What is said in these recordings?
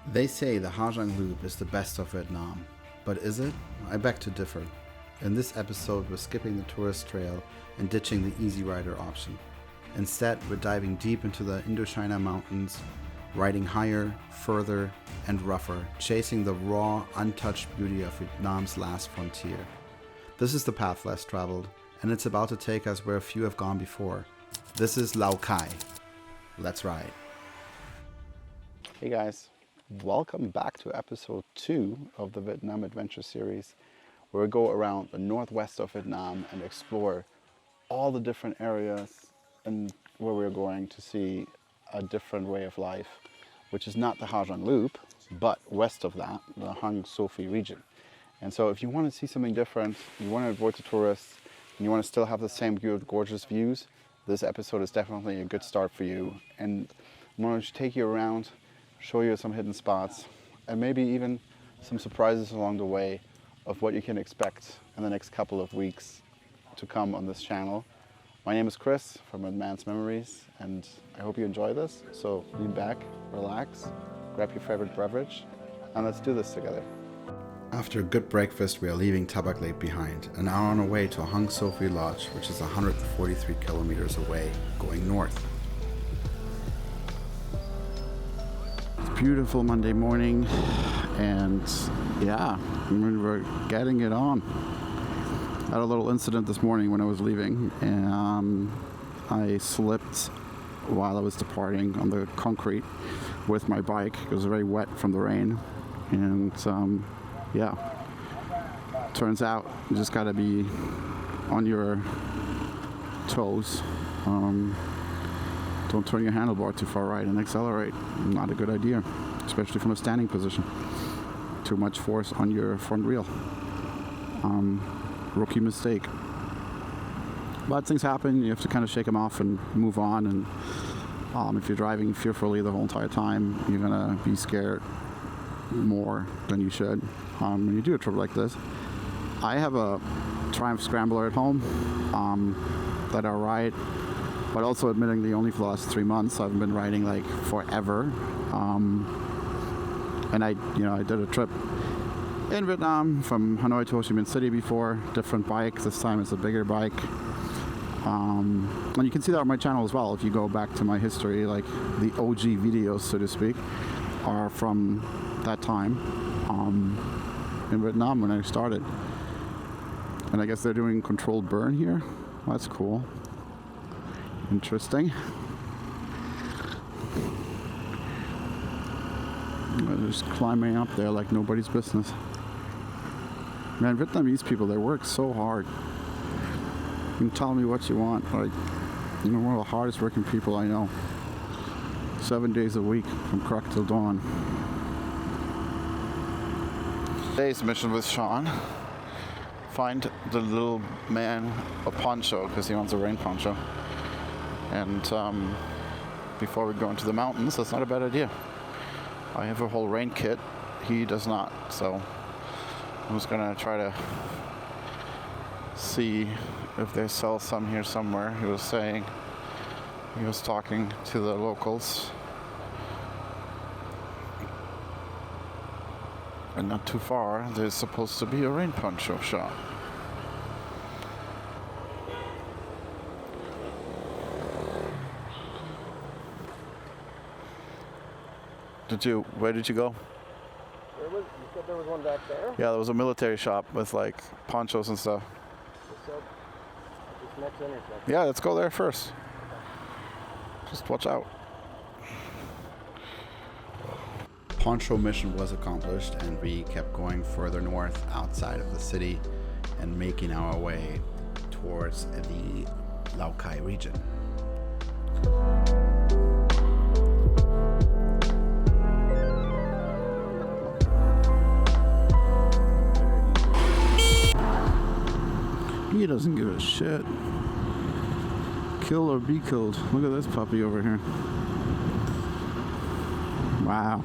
They say the Ha Giang Loop is the best of Vietnam, but is it? I beg to differ. In this episode, we're skipping the tourist trail and ditching the easy rider option. Instead, we're diving deep into the Indochina mountains, riding higher, further, and rougher, chasing the raw, untouched beauty of Vietnam's last frontier. This is the path less traveled, and it's about to take us where few have gone before. This is Lao Cai. Let's ride. Hey guys, welcome back to episode 2 of the Vietnam Adventure series, where we go around the northwest of Vietnam and explore all the different areas and where we're going to see a different way of life, which is not the Ha Giang Loop, but west of that, the Hang Sophie region. And so if you want to see something different, you want to avoid the tourists, and you want to still have the same good, gorgeous views, this episode is definitely a good start for you. And I'm going to take you around, show you some hidden spots, and maybe even some surprises along the way of what you can expect in the next couple of weeks to come on this channel. My name is Chris from Advanced Memories, and I hope you enjoy this. So lean back, relax, grab your favorite beverage, and let's do this together. After a good breakfast, we are leaving Ta Lake behind and are on our way to Hang Sophie Lodge, which is 143 kilometers away, going north. It's beautiful Monday morning, and yeah, we're getting it on. I had a little incident this morning when I was leaving, and I slipped while I was departing on the concrete with my bike. It was very wet from the rain, and yeah, turns out you just gotta be on your toes. Don't turn your handlebar too far right and accelerate. Not a good idea, especially from a standing position. Too much force on your front wheel. Rookie mistake. But things happen, you have to kind of shake them off and move on. And if you're driving fearfully the whole entire time, you're gonna be scared more than you should when you do a trip like this. I have a Triumph Scrambler at home that I ride, but also admittingly only for the last 3 months. I've been riding like forever, and I did a trip in Vietnam from Hanoi to Ho Chi Minh City before. Different bike. This time it's a bigger bike, and you can see that on my channel as well if you go back to my history. Like the OG videos, so to speak, are from that time in Vietnam when I started. And I guess they're doing controlled burn here. That's cool. Interesting. I'm just climbing up there like nobody's business. Man, Vietnamese people, they work so hard. You can tell me what you want. Like, one of the hardest working people I know. 7 days a week from crack till dawn. Today's mission with Sean: find the little man a poncho because he wants a rain poncho. And before we go into the mountains, that's not a bad idea. I have a whole rain kit. He does not. So I'm just gonna try to see if they sell some here somewhere. He was talking to the locals. And not too far, there's supposed to be a rain poncho shop. Where did you go? You said there was one back there? Yeah, there was a military shop with like ponchos and stuff. This next intersection. Yeah, let's go there first. Just watch out. Poncho mission was accomplished, and we kept going further north outside of the city and making our way towards the Lao Cai region. He doesn't give a shit. Kill or be killed. Look at this puppy over here. Wow.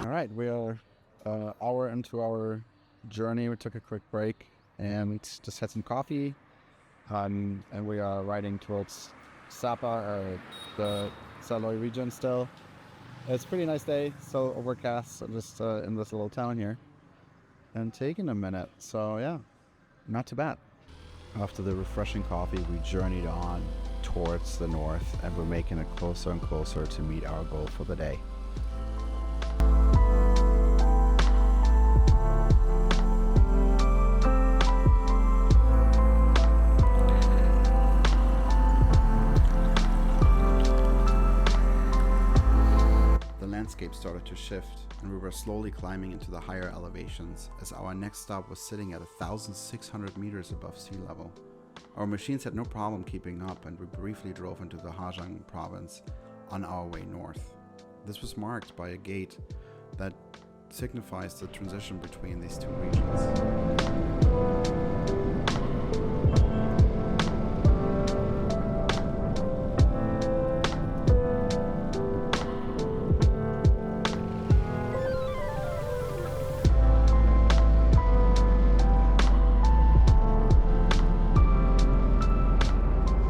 All right, we are hour into our journey, we took a quick break and just had some coffee. And we are riding towards Sapa, the Saloy region still. It's a pretty nice day, so overcast, so just in this little town here. And taking a minute, so yeah, not too bad. After the refreshing coffee, we journeyed on towards the north, and we're making it closer and closer to meet our goal for the day. The landscape started to shift, and we were slowly climbing into the higher elevations as our next stop was sitting at 1,600 meters above sea level. Our machines had no problem keeping up, and we briefly drove into the Ha Giang province on our way north. This was marked by a gate that signifies the transition between these two regions.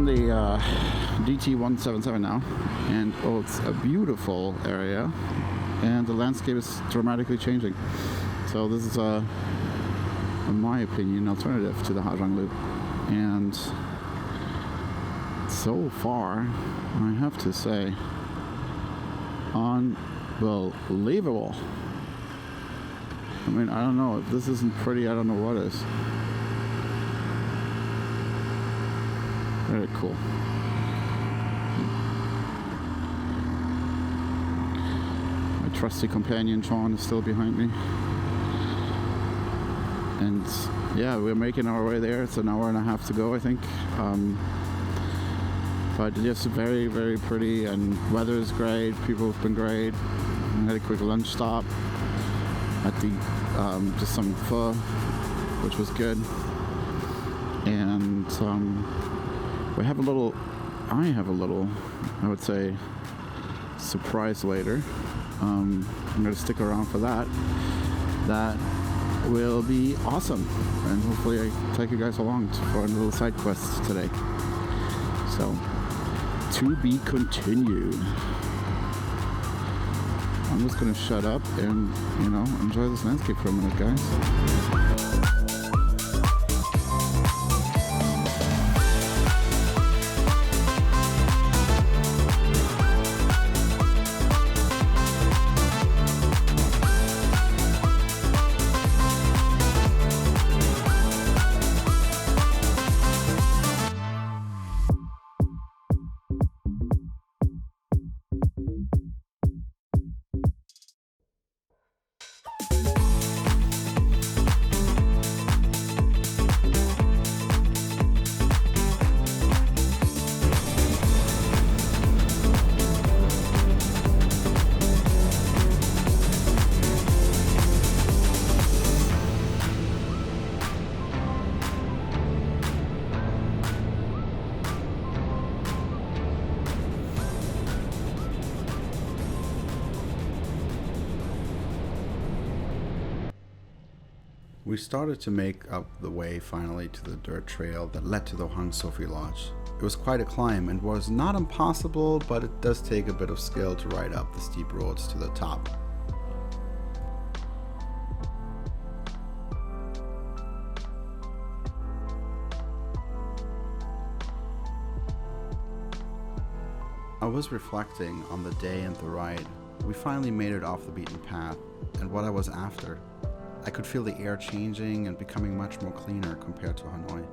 The DT177 now, and it's a beautiful area, and the landscape is dramatically changing. So this is in my opinion, alternative to the Ha Giang Loop, and so far, I have to say, unbelievable. I mean, I don't know, if this isn't pretty, I don't know what is. Very cool. My trusty companion Sean is still behind me. And yeah, we're making our way there. It's an hour and a half to go, I think. But just very, very pretty, and weather is great. People have been great. We had a quick lunch stop at the just some pho, which was good. And I have a little, I would say, surprise later. I'm going to stick around for that. That will be awesome. And hopefully I take you guys along for a little side quest today. So, to be continued. I'm just going to shut up and, enjoy this landscape for a minute, guys. We started to make up the way finally to the dirt trail that led to the Hang Sophie Lodge. It was quite a climb and was not impossible, but it does take a bit of skill to ride up the steep roads to the top. I was reflecting on the day and the ride. We finally made it off the beaten path, and what I was after. I could feel the air changing and becoming much more cleaner compared to Hanoi.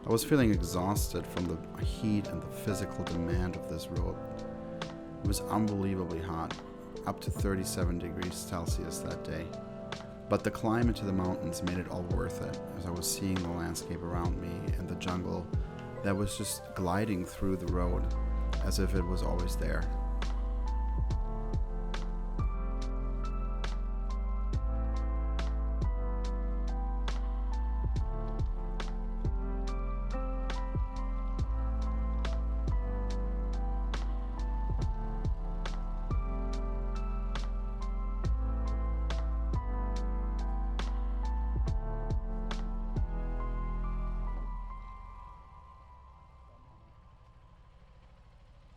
I was feeling exhausted from the heat and the physical demand of this road. It was unbelievably hot, up to 37 degrees Celsius that day. But the climb into the mountains made it all worth it, as I was seeing the landscape around me and the jungle that was just gliding through the road as if it was always there.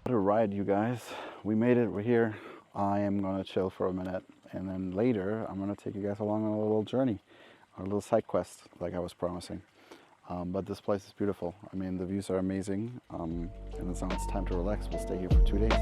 What a ride, you guys. We made it. We're here. I am gonna chill for a minute, and then later I'm gonna take you guys along on a little journey, a little side quest, like I was promising. But this place is beautiful. I mean, the views are amazing, and it's now it's time to relax. We'll stay here for 2 days.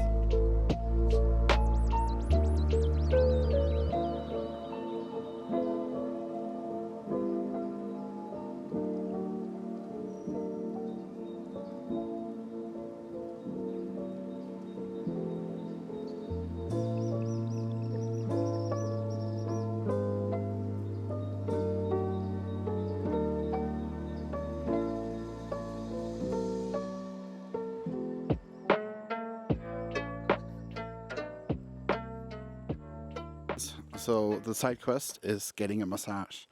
So the side quest is getting a massage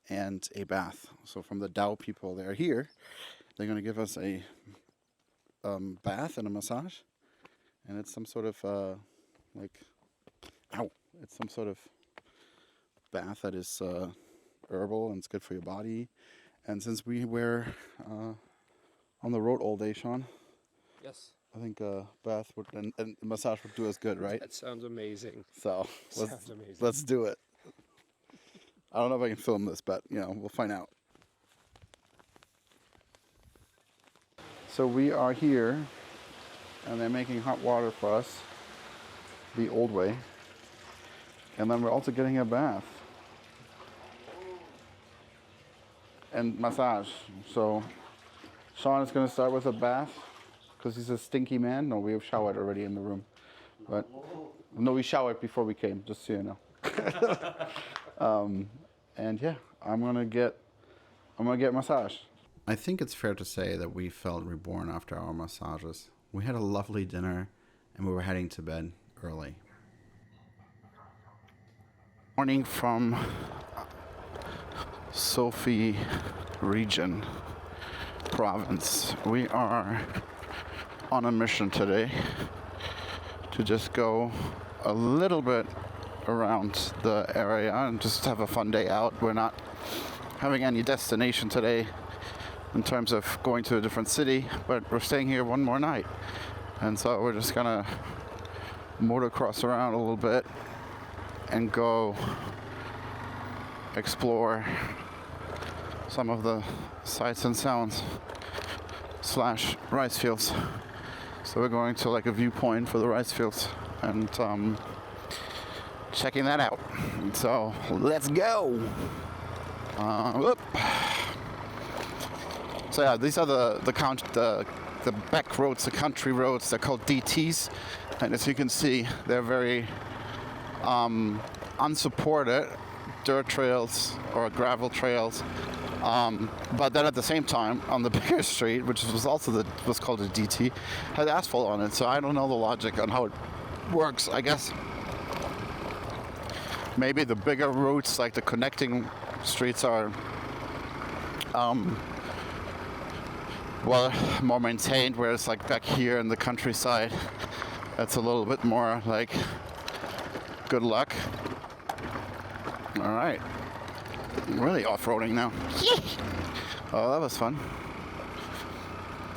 and a bath. So from the Dao people, they're here. They're going to give us a bath and a massage, and it's some sort of it's some sort of bath that is herbal and it's good for your body. And since we were on the road all day, Sean. Yes. I think a bath would and massage would do us good, right? That sounds amazing. So Sounds amazing. let's do it. I don't know if I can film this, but we'll find out. So we are here, and they're making hot water for us, the old way. And then we're also getting a bath and massage. So Sean is going to start with a bath. Because he's a stinky man. No, we have showered already in the room. But no, we showered before we came, just so you know. And yeah, I'm gonna get massage. I think it's fair to say that we felt reborn after our massages. We had a lovely dinner and we were heading to bed early. Morning from Sophie region, province. We are on a mission today to just go a little bit around the area and just have a fun day out. We're not having any destination today in terms of going to a different city, but we're staying here one more night. And so we're just gonna motocross around a little bit and go explore some of the sights and sounds / rice fields. So we're going to like a viewpoint for the rice fields and checking that out. So let's go. So yeah, these are the back roads, the country roads. They're called DTs, and as you can see, they're very unsupported dirt trails or gravel trails. But then at the same time, on the bigger street, which was also was called a DT, had asphalt on it. So I don't know the logic on how it works. I guess maybe the bigger routes, like the connecting streets, are more maintained, whereas like back here in the countryside, that's a little bit more like good luck. All right. Really off-roading now. Oh, that was fun.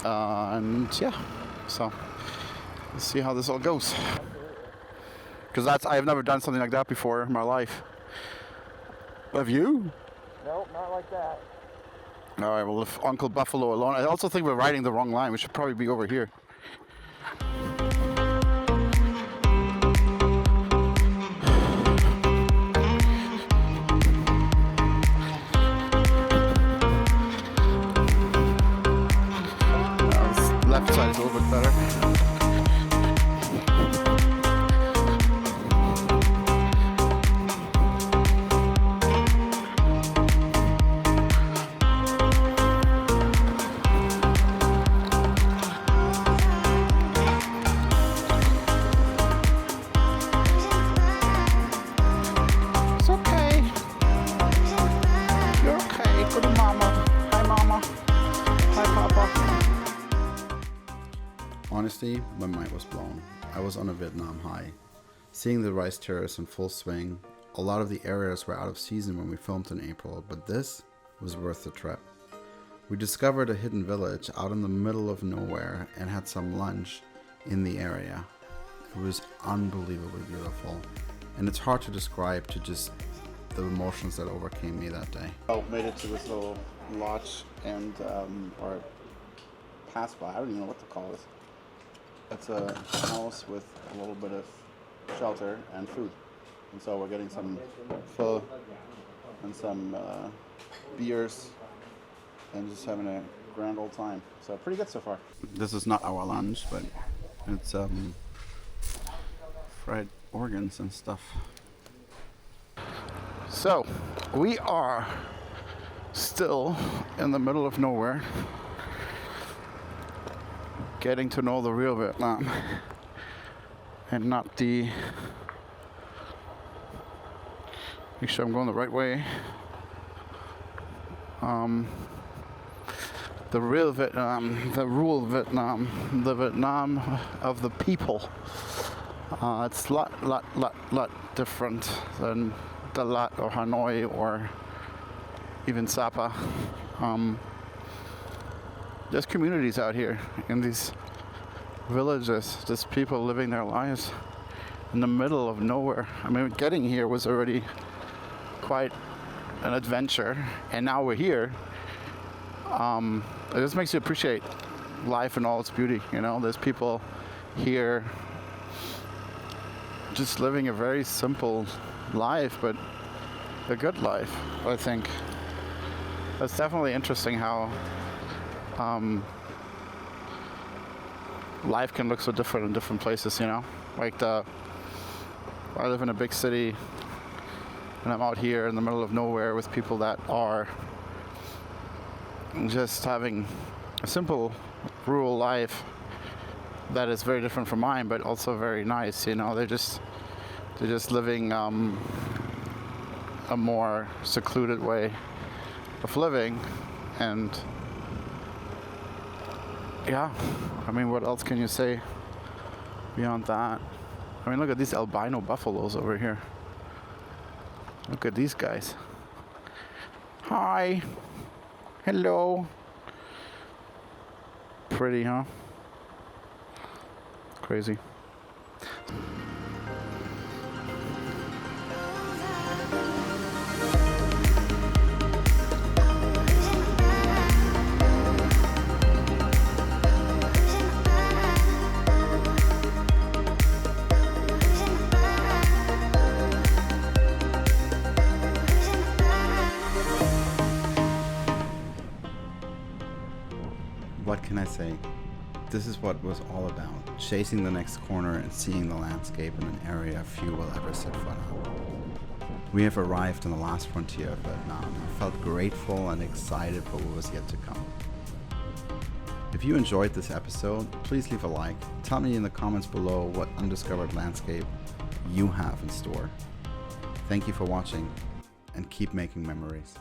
And yeah, so let's see how this all goes. Because I've never done something like that before in my life. Have you? No, not like that. All right, well, if Uncle Buffalo alone. I also think we're riding the wrong line. We should probably be over here. Left side is a little bit better. It's okay. You're okay. Go to Mama. Hi, Mama. Hi, Papa. Honestly, my mind was blown. I was on a Vietnam high. Seeing the rice terrace in full swing, a lot of the areas were out of season when we filmed in April, but this was worth the trip. We discovered a hidden village out in the middle of nowhere and had some lunch in the area. It was unbelievably beautiful, and it's hard to describe to just the emotions that overcame me that day. I made it to this little lodge and or pass by. I don't even know what to call this. It's a house with a little bit of shelter and food, and so we're getting some pho and some beers and just having a grand old time. So pretty good so far. This is not our lunch, but it's fried organs and stuff. So we are still in the middle of nowhere, getting to know the real Vietnam and not the... Make sure I'm going the right way. The real Vietnam, the rural Vietnam, the Vietnam of the people. It's a lot different than the Lat or Hanoi or even Sapa. There's communities out here in these villages, just people living their lives in the middle of nowhere. I mean, getting here was already quite an adventure, and now we're here. It just makes you appreciate life and all its beauty, you know. There's people here just living a very simple life, but a good life, I think. It's definitely interesting how life can look so different in different places, you know. Like I live in a big city, and I'm out here in the middle of nowhere with people that are just having a simple rural life that is very different from mine, but also very nice, you know. They're just living a more secluded way of living, and yeah, I mean, what else can you say beyond that? I mean, look at these albino buffaloes over here. Look at these guys. Hi. Hello. Pretty, huh? Crazy. What can I say? This is what it was all about. Chasing the next corner and seeing the landscape in an area few will ever set foot on. We have arrived in the last frontier of Vietnam. I felt grateful and excited for what was yet to come. If you enjoyed this episode, please leave a like. Tell me in the comments below what undiscovered landscape you have in store. Thank you for watching, and keep making memories.